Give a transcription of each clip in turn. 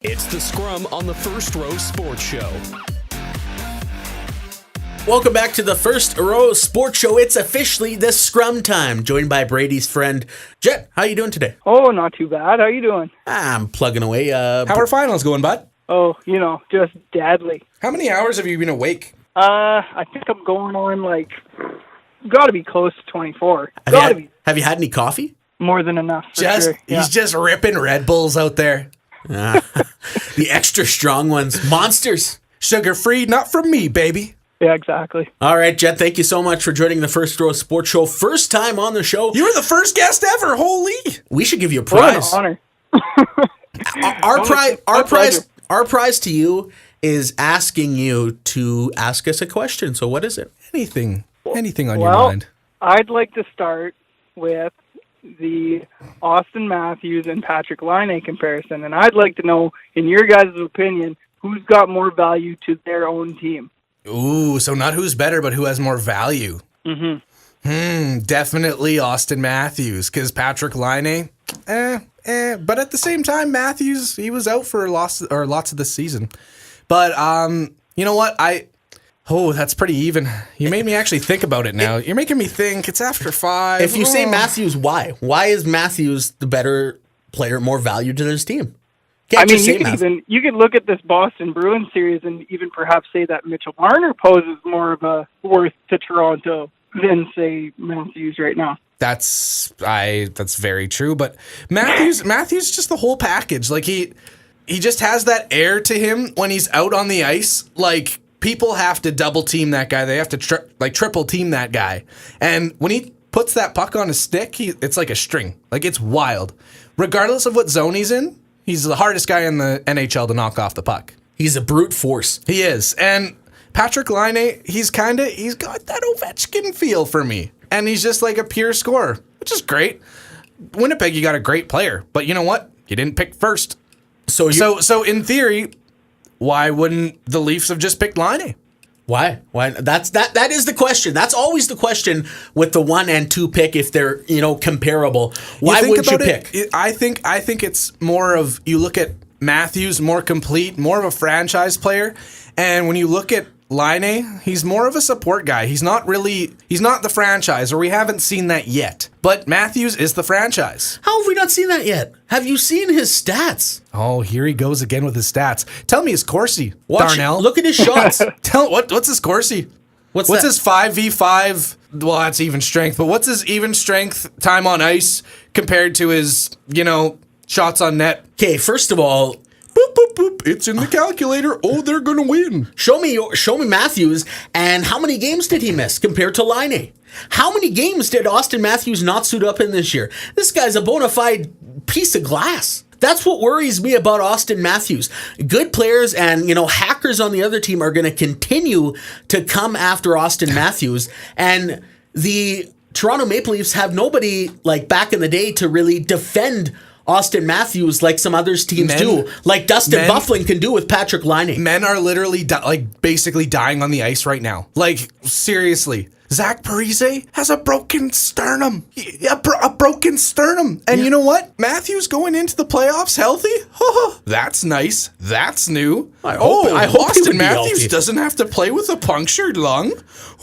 It's the Scrum on the First Row Sports Show. Welcome back to the First Row Sports Show. It's officially the Scrum time. Joined by Brady's friend, Jet. How you doing today? Oh, not too bad. How you doing? I'm plugging away. How are finals going, bud? Oh, just deadly. How many hours have you been awake? I think I'm going on got to be close to 24. Have you had any coffee? More than enough. For sure. Yeah. He's just ripping Red Bulls out there. The extra strong ones. Monsters. Sugar-free, not from me, baby. Yeah, exactly. All right, Jet, thank you so much for joining the First Row Sports Show. First time on the show. You were the first guest ever. Holy. We should give you a What an prize. honor. Our prize to you is asking you to ask us a question. So what is it? Anything on your mind? I'd like to start with the Austin Matthews and Patrick Laine comparison, and I'd like to know, in your guys' opinion, who's got more value to their own team? Ooh, so not who's better, but who has more value. Definitely Austin Matthews, because Patrick Laine, but at the same time, Matthews, he was out for lots of the season. But you know what? That's pretty even. You made me actually think about it now. You're making me think. It's after 5. If you say Matthews, why? Why is Matthews the better player, more value to this team? You could look at this Boston Bruins series and even perhaps say that Mitchell Marner poses more of a worth to Toronto than, say, Matthews right now. That's very true. But Matthews just the whole package. Like he just has that air to him when he's out on the ice. Like people have to double team that guy. They have to triple team that guy. And when he puts that puck on his stick, it's like a string. Like it's wild. Regardless of what zone he's in, he's the hardest guy in the NHL to knock off the puck. He's a brute force. He is. And Patrick Laine, he's got that Ovechkin feel for me. And he's just like a pure scorer, which is great. Winnipeg, you got a great player. But you know what? You didn't pick first. So in theory, why wouldn't the Leafs have just picked Laine? Why? That is the question. That's always the question with the 1 and 2 pick if they're, comparable. Why would you pick? I think it's more of, you look at Matthews, more complete, more of a franchise player, and when you look at Laine, he's more of a support guy. He's not the franchise, or we haven't seen that yet. But Matthews is the franchise. How have we not seen that yet? Have you seen his stats? Oh, here he goes again with his stats. Tell me his Corsi, Darnell. Look at his shots. What's his Corsi? What's his 5v5? Well, that's even strength. But what's his even strength time on ice compared to his, shots on net? Okay, first of all, boop, boop, boop. It's in the calculator. Oh, they're going to win. Show me Matthews, and how many games did he miss compared to Laine? How many games did Austin Matthews not suit up in this year? This guy's a bona fide piece of glass. That's what worries me about Austin Matthews. Good players and, hackers on the other team are going to continue to come after Austin Matthews. And the Toronto Maple Leafs have nobody like back in the day to really defend Austin Matthews like some other teams do, like Dustin Byfuglien can do with Patrick Laine. Men are literally basically dying on the ice right now. Like, seriously. Zach Parise has a broken sternum. A broken sternum. And you know what? Matthews going into the playoffs healthy? That's nice. That's new. I hope Austin Matthews doesn't have to play with a punctured lung.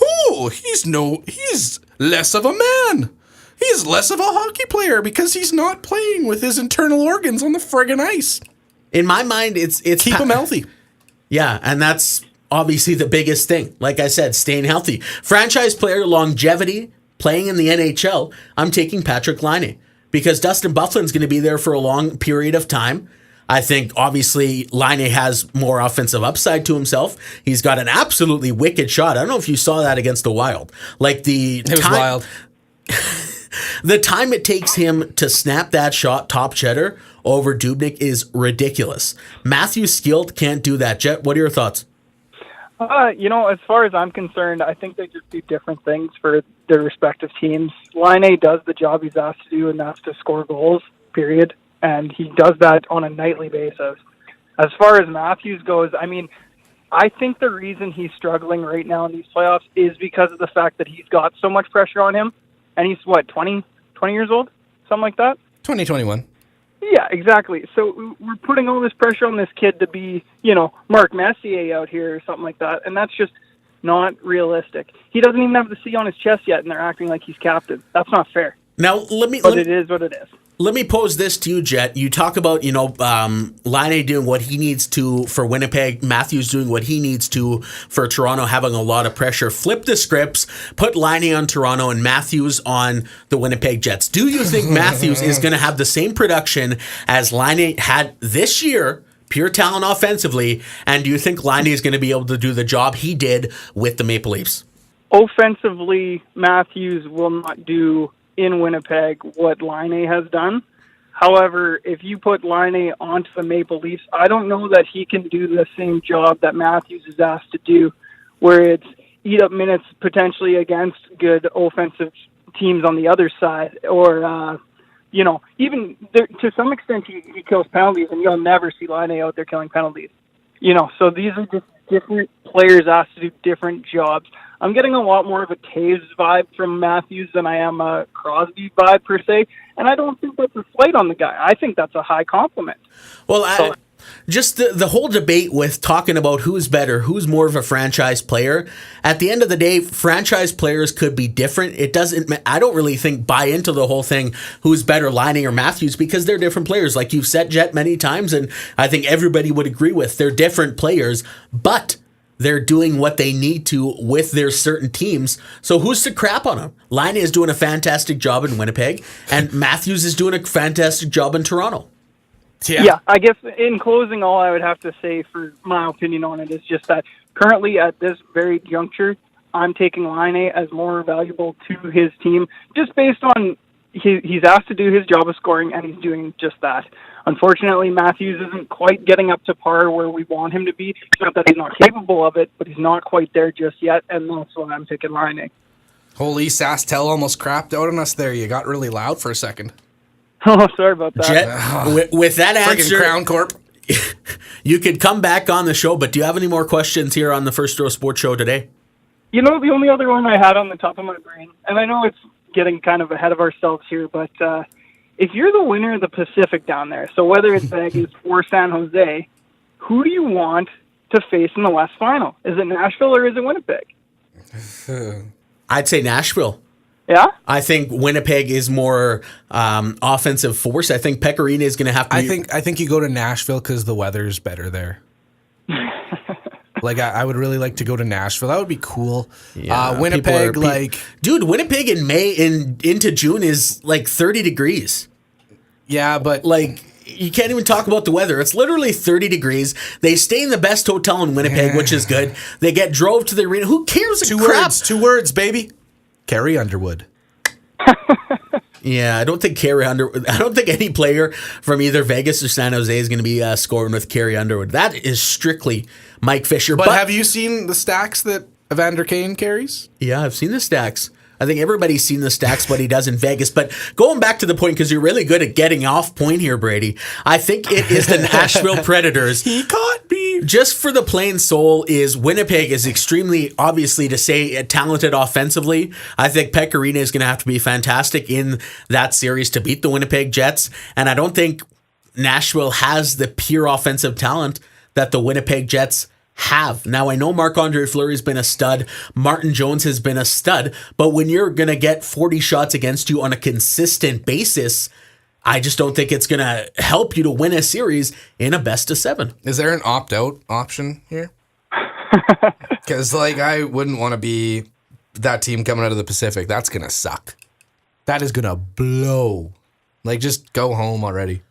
Oh, he's less of a man. He's less of a hockey player because he's not playing with his internal organs on the friggin' ice. In my mind, it's keep him healthy. Yeah, and that's obviously the biggest thing. Like I said, staying healthy. Franchise player longevity, playing in the NHL, I'm taking Patrick Laine because Dustin Byfuglien's going to be there for a long period of time. I think, obviously, Laine has more offensive upside to himself. He's got an absolutely wicked shot. I don't know if you saw that against the Wild. It was wild. The time it takes him to snap that shot top cheddar over Dubnyk is ridiculous. Matthews skilled can't do that. Jet, what are your thoughts? As far as I'm concerned, I think they just do different things for their respective teams. Laine does the job he's asked to do, and that's to score goals, period. And he does that on a nightly basis. As far as Matthews goes, I think the reason he's struggling right now in these playoffs is because of the fact that he's got so much pressure on him. And he's, 20 years old? Something like that? 2021. Yeah, exactly. So we're putting all this pressure on this kid to be, Mark Messier out here or something like that, and that's just not realistic. He doesn't even have the C on his chest yet, and they're acting like he's captain. That's not fair. Now, It is what it is. Let me pose this to you, Jet. You talk about, Laine doing what he needs to for Winnipeg, Matthews doing what he needs to for Toronto, having a lot of pressure. Flip the scripts, put Laine on Toronto and Matthews on the Winnipeg Jets. Do you think Matthews is going to have the same production as Laine had this year, pure talent offensively, and do you think Laine is going to be able to do the job he did with the Maple Leafs? Offensively, Matthews will not do in Winnipeg what Laine has done. However, if you put Laine onto the Maple Leafs, I don't know that he can do the same job that Matthews is asked to do, where it's eat up minutes potentially against good offensive teams on the other side, or even there, to some extent he kills penalties, and you'll never see Laine out there killing penalties. So these are just different players asked to do different jobs. I'm getting a lot more of a Taves vibe from Matthews than I am a Crosby vibe per se, and I don't think that's a slight on the guy. I think that's a high compliment. Well, just the whole debate with talking about who's better, who's more of a franchise player. At the end of the day, franchise players could be different. I don't really buy into the whole thing, who's better, Laine or Matthews, because they're different players. Like you've said, Jet, many times, and I think everybody would agree with, they're different players, but they're doing what they need to with their certain teams. So who's to crap on them? Laine is doing a fantastic job in Winnipeg, and Matthews is doing a fantastic job in Toronto. Yeah, I guess in closing, all I would have to say for my opinion on it is just that currently at this very juncture, I'm taking Laine as more valuable to his team just based on he's asked to do his job of scoring, and he's doing just that. Unfortunately, Matthews isn't quite getting up to par where we want him to be. It's not that he's not capable of it, but he's not quite there just yet, and that's why I'm taking Laine. Holy Sastel almost crapped out on us there. You got really loud for a second. Oh, sorry about that. Jet, with that answer, Crown Corp. You could come back on the show, but do you have any more questions here on the First Row Sports Show today? The only other one I had on the top of my brain, and I know it's getting kind of ahead of ourselves here, but if you're the winner of the Pacific down there, so whether it's Vegas or San Jose, who do you want to face in the West Final? Is it Nashville or is it Winnipeg? I'd say Nashville. Yeah? I think Winnipeg is more offensive force. I think Pecorino is going to have to be... I think you go to Nashville because the weather's better there. I would really like to go to Nashville. That would be cool. Yeah, Winnipeg, dude, Winnipeg in May into June is 30 degrees. Yeah, but you can't even talk about the weather. It's literally 30 degrees. They stay in the best hotel in Winnipeg, which is good. They get drove to the arena. Who cares? Two words, baby. Carrie Underwood. Yeah, I don't think any player from either Vegas or San Jose is going to be scoring with Carrie Underwood. That is strictly Mike Fisher. But have you seen the stacks that Evander Kane carries? Yeah, I've seen the stacks. I think everybody's seen the stacks, what he does in Vegas. But going back to the point, because you're really good at getting off point here, Brady, I think it is the Nashville Predators. He caught me. Just for the plain soul is Winnipeg is extremely, obviously, to say talented offensively. I think Pecorino is going to have to be fantastic in that series to beat the Winnipeg Jets. And I don't think Nashville has the pure offensive talent that the Winnipeg Jets have. Now, I know Marc-Andre Fleury's been a stud. Martin Jones has been a stud. But when you're going to get 40 shots against you on a consistent basis, I just don't think it's going to help you to win a series in a best of 7. Is there an opt-out option here? Because, I wouldn't want to be that team coming out of the Pacific. That's going to suck. That is going to blow. Just go home already.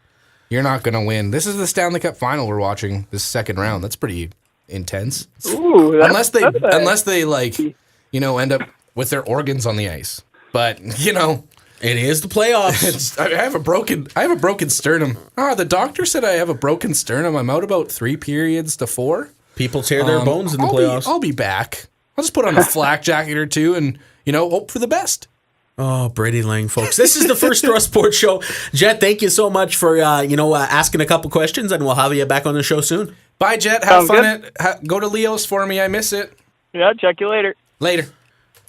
You're not going to win. This is the Stanley Cup final we're watching, this second round. That's pretty intense. Ooh, unless they end up with their organs on the ice. But, it is the playoffs. I have a broken sternum. The doctor said I have a broken sternum. I'm out about 3 periods to 4. People tear their bones in the playoffs. I'll be back. I'll just put on a flak jacket or two and, hope for the best. Oh, Brady Lang, folks. This is the First Row Sports Show. Jet, thank you so much for, asking a couple questions, and we'll have you back on the show soon. Bye, Jet. Have fun. Go to Leo's for me. I miss it. Yeah, check you later. Later.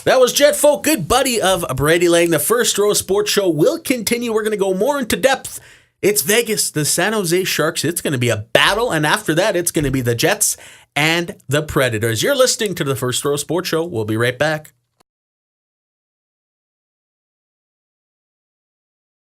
That was Jet Folk, good buddy of Brady Lang. The First Row Sports Show will continue. We're going to go more into depth It's Vegas, the San Jose Sharks. It's going to be a battle. And after that, it's going to be the Jets and the Predators. You're listening to the First Row Sports Show. We'll be right back.